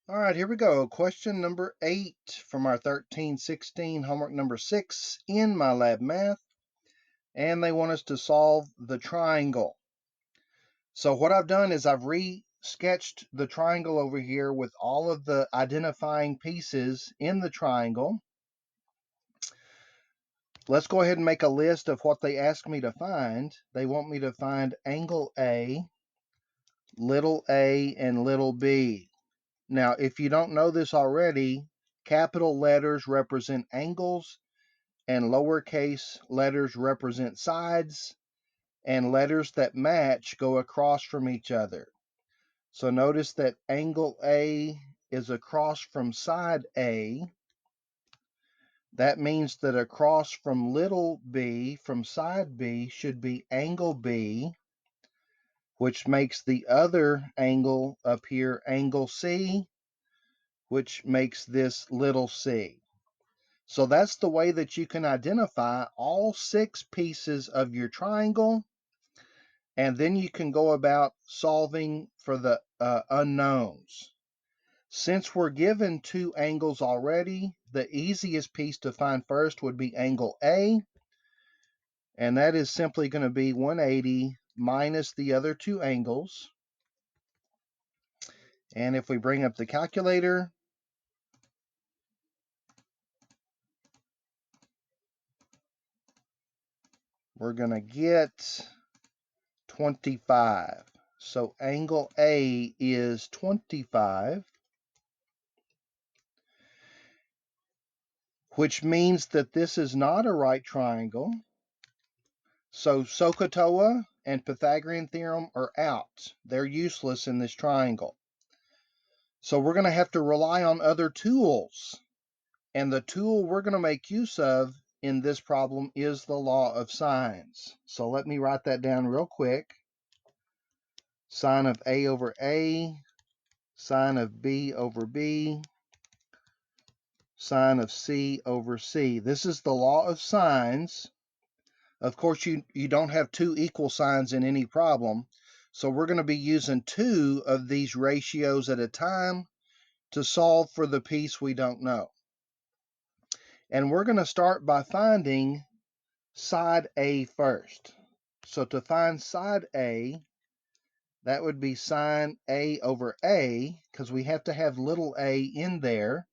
All right, here we go. Question number 8 from our 13-16 homework number 6 in MyLab Math. And they want us to solve the triangle. So what I've done is I've re-sketched the triangle over here with all of the identifying pieces in the triangle. Let's go ahead and make a list of what they ask me to find. They want me to find angle A, and little b. Now, if you don't know this already, capital letters represent angles, and lowercase letters represent sides, and letters that match go across from each other. So notice that angle A is across from side A. That means that across from little b, from side B, should be angle B, which makes the other angle up here angle C, which makes this little c. So that's the way that you can identify all 6 pieces of your triangle, and then you can go about solving for the unknowns. Since we're given 2 angles already, the easiest piece to find first would be angle A, and that is simply going to be 180 minus the other 2 angles. And if we bring up the calculator, we're going to get 25. So angle A is 25, which means that this is not a right triangle. So SOHCAHTOA and Pythagorean theorem are out. They're useless in this triangle. So we're going to have to rely on other tools. And the tool we're going to make use of in this problem is the law of sines. So let me write that down real quick. Sine of A over A, sine of B over B, sine of C over C. This is the law of sines. Of course, you don't have 2 equal signs in any problem. So we're going to be using 2 of these ratios at a time to solve for the piece we don't know. And we're going to start by finding side A first. So to find side A, that would be sine A over A, because we have to have little a in there.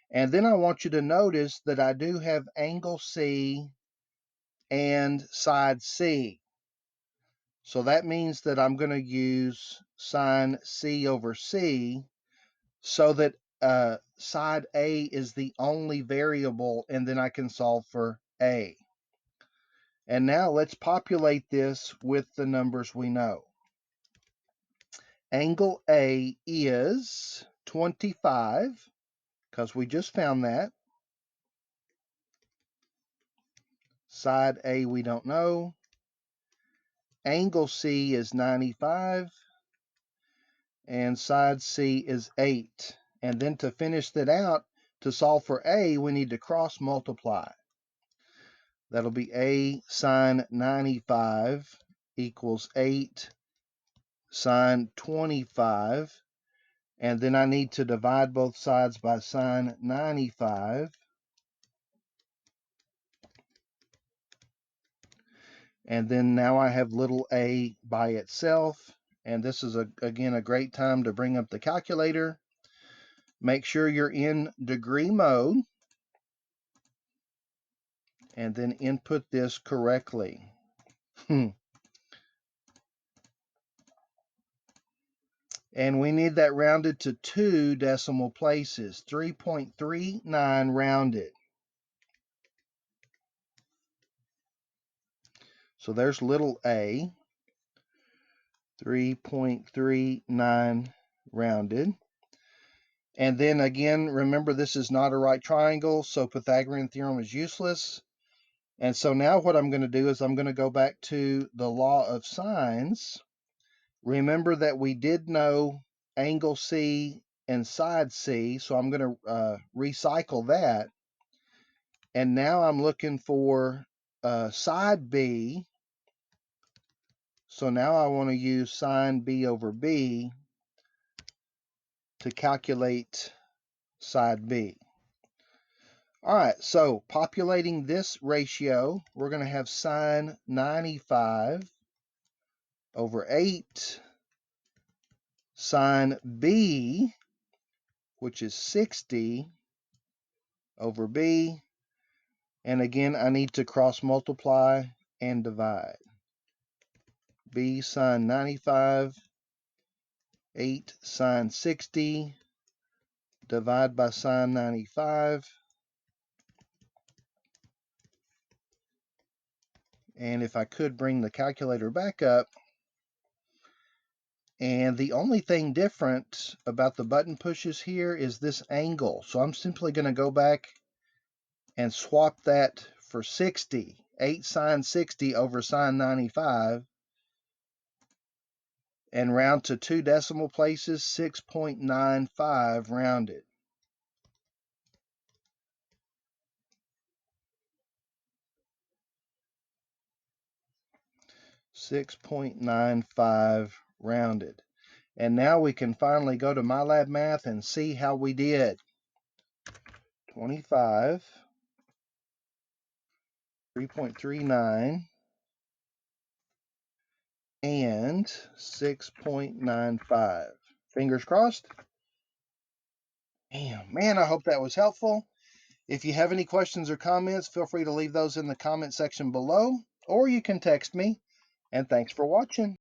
And then I want you to notice that I do have angle C and side C. So that means that I'm going to use sine C over C so that side A is the only variable, and then I can solve for A. And now let's populate this with the numbers we know. Angle A is 25, because we just found that. Side A we don't know. Angle C is 95, and side C is 8. And then to finish that out, to solve for A, we need to cross multiply. That'll be A sine 95 equals 8 sine 25. And then I need to divide both sides by sine 95. And then now I have little a by itself. And this is, again, a great time to bring up the calculator. Make sure you're in degree mode. And then input this correctly. And we need that rounded to 2 decimal places, 3.39 rounded. So there's little a, 3.39 rounded. And then again, remember, this is not a right triangle, so Pythagorean theorem is useless. And so now what I'm going to do is I'm going to go back to the law of sines. Remember that we did know angle C and side C, so I'm going to recycle that. And now I'm looking for side B. So now I want to use sine B over B. to calculate side B. All right, so populating this ratio, we're going to have sine 95 over 8 sine B, which is 60 over B. And again, I need to cross multiply and divide. B sine 95, 8 sine 60, divide by sine 95. And if I could bring the calculator back up. And the only thing different about the button pushes here is this angle. So I'm simply going to go back and swap that for 60. 8 sine 60 over sine 95. And round to 2 decimal places, 6.95 rounded. .95 rounded. And now we can finally go to MyLab Math and see how we did. 25, 3.39, and 6.95. Fingers crossed. Man, I hope that was helpful. If you have any questions or comments, feel free to leave those in the comment section below, or you can text me. And thanks for watching.